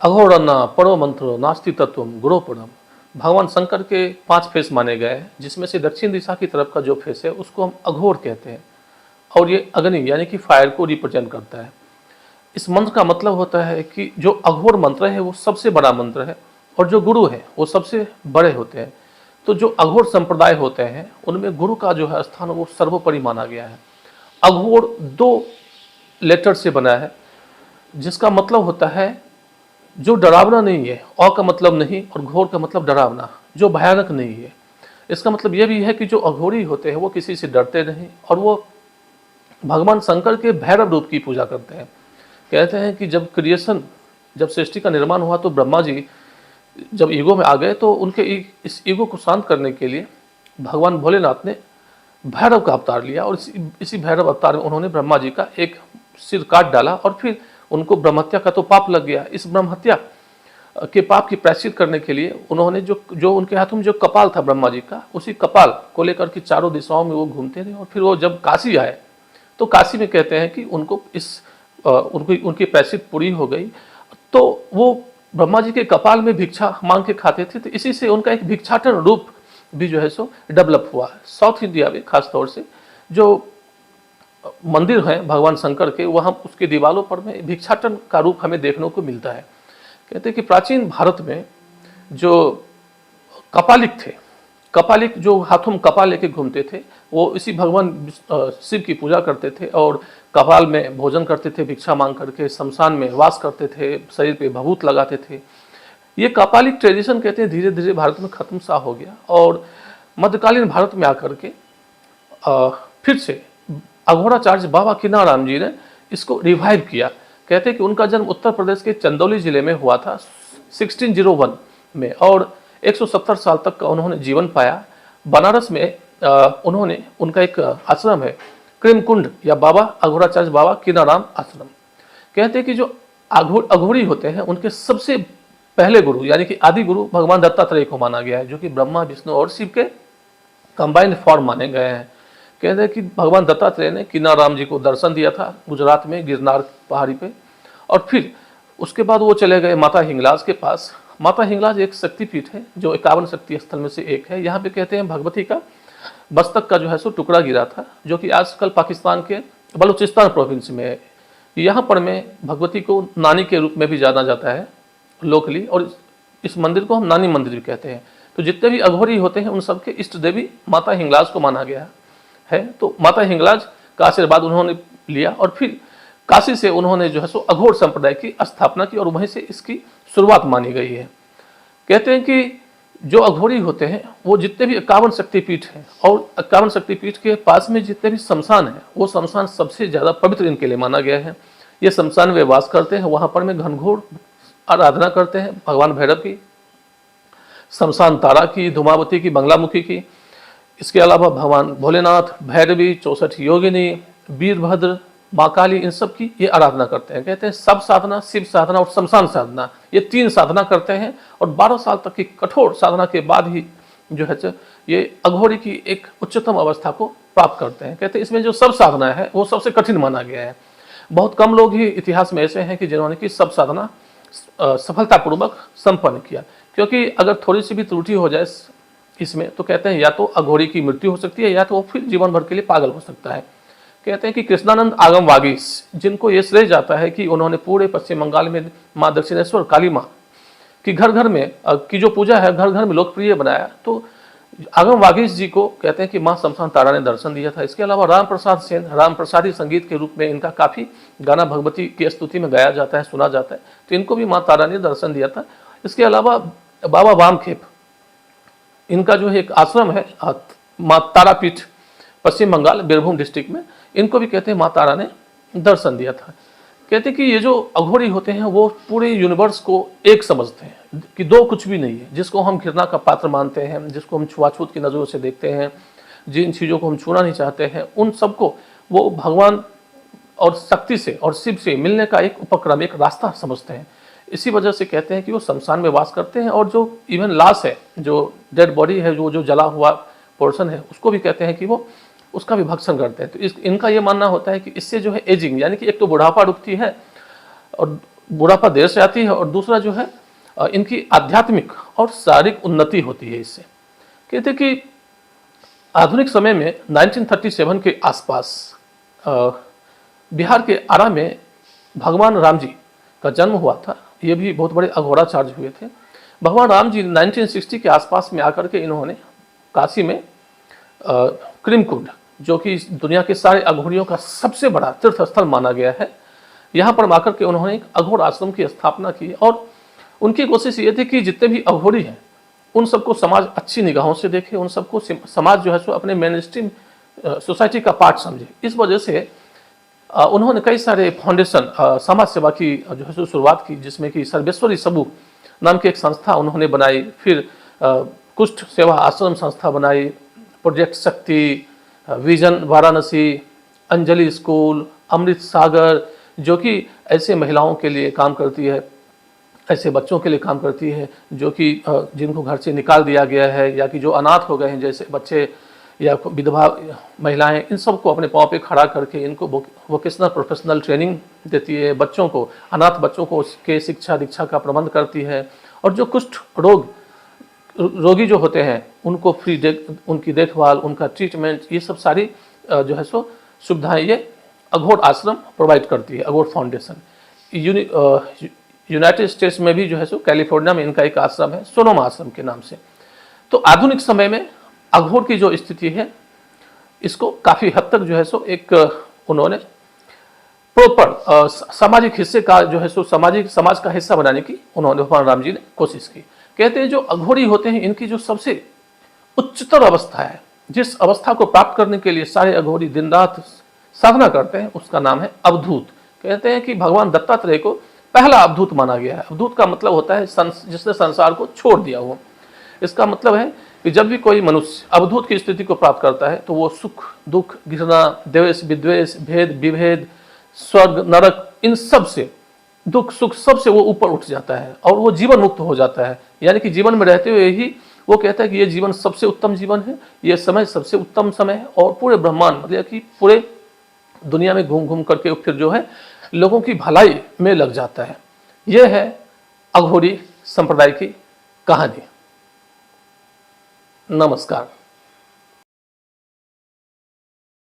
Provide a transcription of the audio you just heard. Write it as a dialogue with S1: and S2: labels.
S1: अघोरन्ना परम मंत्रो नास्ति तत्वम गुरोपरम। भगवान शंकर के 5 फेस माने गए हैं, जिसमें से दक्षिण दिशा की तरफ का जो फेस है उसको हम अघोर कहते हैं, और ये अग्नि यानी कि फायर को रिप्रेजेंट करता है। इस मंत्र का मतलब होता है कि जो अघोर मंत्र है वो सबसे बड़ा मंत्र है, और जो गुरु है वो सबसे बड़े होते हैं। तो जो अघोर संप्रदाय होते हैं उनमें गुरु का जो है स्थान वो सर्वोपरि माना गया है। अघोर 2 लेटर से बना है, जिसका मतलब होता है जो डरावना नहीं है। अ का मतलब नहीं और घोर का मतलब डरावना, जो भयानक नहीं है। इसका मतलब यह भी है कि जो अघोरी होते हैं वो किसी से डरते नहीं, और वो भगवान शंकर के भैरव रूप की पूजा करते हैं। कहते हैं कि जब सृष्टि का निर्माण हुआ तो ब्रह्मा जी जब ईगो में आ गए, तो उनके इस ईगो को शांत करने के लिए भगवान भोलेनाथ ने भैरव का अवतार लिया, और इसी भैरव अवतार में उन्होंने ब्रह्मा जी का एक सिर काट डाला, और फिर उनको ब्रह्महत्या का तो पाप लग गया। इस ब्रह्महत्या के पाप की प्रायश्चित करने के लिए उन्होंने जो उनके हाथों में जो कपाल था ब्रह्मा जी का, उसी कपाल को लेकर के चारों दिशाओं में वो घूमते थे। और फिर वो जब काशी आए तो काशी में कहते हैं कि उनकी प्रायश्चित पूरी हो गई, तो वो ब्रह्मा जी के कपाल में भिक्षा मांग के खाते थे। तो इसी से उनका एक भिक्षाटन रूप भी जो है सो डेवलप हुआ है। साउथ इंडिया में खास तौर से जो मंदिर हैं भगवान शंकर के, वहाँ उसके दीवारों पर में भिक्षाटन का रूप हमें देखने को मिलता है। कहते हैं कि प्राचीन भारत में जो कपालिक थे, कपालिक जो हाथों में कपाल लेके घूमते थे, वो इसी भगवान शिव की पूजा करते थे, और कपाल में भोजन करते थे, भिक्षा मांग करके शमशान में वास करते थे, शरीर पे भभूत लगाते थे। ये कपालिक ट्रेडिशन कहते हैं धीरे धीरे भारत में खत्म सा हो गया, और मध्यकालीन भारत में आकर के फिर से अघोराचार्य बाबा किनाराम जी ने इसको रिवाइव किया। कहते हैं कि उनका जन्म उत्तर प्रदेश के चंदौली जिले में हुआ था 1601 में, और 170 साल तक का उन्होंने जीवन पाया। बनारस में उनका एक आश्रम है, कृमकुंड या बाबा अघोराचार्य बाबा किनाराम आश्रम। कहते हैं कि जो अघोरी होते हैं उनके सबसे पहले गुरु यानी कि आदि गुरु भगवान दत्तात्रेय को माना गया है, जो कि ब्रह्मा विष्णु और शिव के कंबाइंड फॉर्म माने गए हैं। कहते हैं कि भगवान दत्तात्रेय ने किनाराम जी को दर्शन दिया था गुजरात में गिरनार पहाड़ी पे, और फिर उसके बाद वो चले गए माता हिंगलाज के पास। माता हिंगलाज एक शक्तिपीठ है जो 51 शक्ति स्थल में से एक है। यहाँ पे कहते हैं भगवती का मस्तक का जो है सो टुकड़ा गिरा था, जो कि आजकल पाकिस्तान के बलूचिस्तान प्रोविंस में है। यहाँ पर में भगवती को नानी के रूप में भी जाना जाता है लोकली, और इस मंदिर को हम नानी मंदिर भी कहते हैं। तो जितने भी अघोरी होते हैं उन सबके इष्ट देवी माता हिंगलाज को माना गया है। तो माता हिंगलाज का आशीर्वाद उन्होंने लिया, और फिर काशी से उन्होंने जो है सो अघोर संप्रदाय की स्थापना की, और वहीं से इसकी शुरुआत मानी गई है। कहते हैं कि जो अघोरी होते हैं वो जितने भी 51 शक्तिपीठ हैं, और 51 शक्तिपीठ के पास में जितने भी शमशान हैं, वो शमशान सबसे ज़्यादा पवित्र इनके लिए माना गया है। ये शमशान वे वास करते हैं, वहाँ पर में घनघोर आराधना करते हैं भगवान भैरव की, शमशान तारा की, धूमावती की, बंगलामुखी की। इसके अलावा भगवान भोलेनाथ, भैरवी, 64 योगिनी, वीरभद्र, माँ काली, इन सब की ये आराधना करते हैं। कहते हैं सब साधना, शिव साधना और शमशान साधना, ये 3 साधना करते हैं, और 12 साल तक की कठोर साधना के बाद ही जो है ये अघोरी की एक उच्चतम अवस्था को प्राप्त करते हैं। कहते हैं इसमें जो सब साधना है वो सबसे कठिन माना गया है। बहुत कम लोग ही इतिहास में ऐसे हैं कि जिन्होंने की सब साधना सफलतापूर्वक संपन्न किया, क्योंकि अगर थोड़ी सी भी त्रुटि हो जाए इसमें तो कहते हैं या तो अघोरी की मृत्यु हो सकती है, या तो वो फिर जीवन भर के लिए पागल हो सकता है। कहते हैं कि कृष्णानंद आगम वागीश, जिनको ये श्रेय जाता है कि उन्होंने पूरे पश्चिम बंगाल में माँ दक्षिणेश्वर काली माँ की घर घर में की जो पूजा है घर घर में लोकप्रिय बनाया। तो आगम वागीश जी को कहते हैं कि माँ शमशान तारा ने दर्शन दिया था। इसके अलावा राम प्रसाद सेन, राम प्रसादी संगीत के रूप में इनका काफ़ी गाना भगवती की स्तुति में गाया जाता है, सुना जाता है, तो इनको भी माँ तारा ने दर्शन दिया था। इसके अलावा बाबा वामखेप, इनका जो है एक आश्रम है माँ तारापीठ, पश्चिम बंगाल बीरभूम डिस्ट्रिक्ट में, इनको भी कहते हैं माँ तारा ने दर्शन दिया था। कहते हैं कि ये जो अघोरी होते हैं वो पूरे यूनिवर्स को एक समझते हैं कि 2 कुछ भी नहीं है। जिसको हम घृणा का पात्र मानते हैं, जिसको हम छुआछूत की नज़रों से देखते हैं, जिन चीज़ों को हम छूना नहीं चाहते हैं, उन सबको वो भगवान और शक्ति से और शिव से मिलने का एक उपक्रम, एक रास्ता समझते हैं। इसी वजह से कहते हैं कि वो शमशान में वास करते हैं, और जो इवन लाश है, जो डेड बॉडी है, जो जला हुआ पोर्शन है, उसको भी कहते हैं कि वो उसका भी भक्षण करते हैं। तो इनका ये मानना होता है कि इससे जो है एजिंग यानी कि एक तो बुढ़ापा रुकती है, और बुढ़ापा देर से आती है और दूसरा जो है इनकी आध्यात्मिक और शारीरिक उन्नति होती है इससे। कहते कि आधुनिक समय में 1937 के आसपास बिहार के आरा में भगवान राम जी का जन्म हुआ था। ये भी बहुत बड़े अघोराचार्य हुए थे। भगवान राम जी 1960 के आसपास में आकर के इन्होंने काशी में क्रिमकुंड, जो कि दुनिया के सारे अघोरियों का सबसे बड़ा तीर्थ स्थल माना गया है, यहाँ पर आकर के उन्होंने एक अघोर आश्रम की स्थापना की। और उनकी कोशिश ये थी कि जितने भी अघोरी हैं उन सबको समाज अच्छी निगाहों से देखे, उन सबको समाज जो है सो अपने मेन स्ट्रीम सोसाइटी का पार्ट समझे। इस वजह से उन्होंने कई सारे फाउंडेशन समाज सेवा की जो है सो शुरुआत की, जिसमें कि सर्वेश्वरी सबू नाम की एक संस्था उन्होंने बनाई, फिर कुष्ठ सेवा आश्रम संस्था बनाई, प्रोजेक्ट शक्ति, विजन वाराणसी, अंजलि स्कूल, अमृत सागर, जो कि ऐसे महिलाओं के लिए काम करती है, ऐसे बच्चों के लिए काम करती है जो कि जिनको घर से निकाल दिया गया है या कि जो अनाथ हो गए हैं, जैसे बच्चे या विधवा महिलाएं, इन सबको अपने पाँव पे खड़ा करके इनको वोकेशनल प्रोफेशनल ट्रेनिंग देती है। बच्चों को, अनाथ बच्चों को उसके शिक्षा दीक्षा का प्रबंध करती है। और जो कुष्ठ रोगी जो होते हैं उनको उनकी देखभाल, उनका ट्रीटमेंट, ये सब सारी जो है सो सुविधाएं ये अघोर आश्रम प्रोवाइड करती है, अघोर फाउंडेशन। यूनाइटेड स्टेट्स में भी जो है सो कैलिफोर्निया में इनका एक आश्रम है, सोनोमा आश्रम के नाम से। तो आधुनिक समय में अघोर की जो स्थिति है इसको काफ़ी हद तक जो है सो एक उन्होंने प्रॉपर सामाजिक हिस्से का जो है सो समाज का हिस्सा बनाने की उन्होंने भगवान राम जी ने कोशिश की। कहते हैं जो अघोरी होते हैं इनकी जो सबसे उच्चतर अवस्था है, जिस अवस्था को प्राप्त करने के लिए सारे अघोरी दिन रात साधना करते हैं, उसका नाम है अवधूत। कहते हैं कि भगवान दत्तात्रेय को पहला अवधूत माना गया है। अवधूत का मतलब होता है जिसने संसार को छोड़ दिया हो। इसका मतलब है कि जब भी कोई मनुष्य अवधूत की स्थिति को प्राप्त करता है तो वो सुख दुख, घृणा, द्वेष विद्वेष, भेद विभेद, स्वर्ग नरक, इन सब से, दुख सुख सब से वो ऊपर उठ जाता है और वो जीवन मुक्त हो जाता है। यानी कि जीवन में रहते हुए ही वो कहता है कि ये जीवन सबसे उत्तम जीवन है, ये समय सबसे उत्तम समय है। और पूरे ब्रह्मांड मतलब कि पूरे दुनिया में घूम घूम करके फिर जो है लोगों की भलाई में लग जाता है। यह है अघोरी संप्रदाय की कहानी। नमस्कार।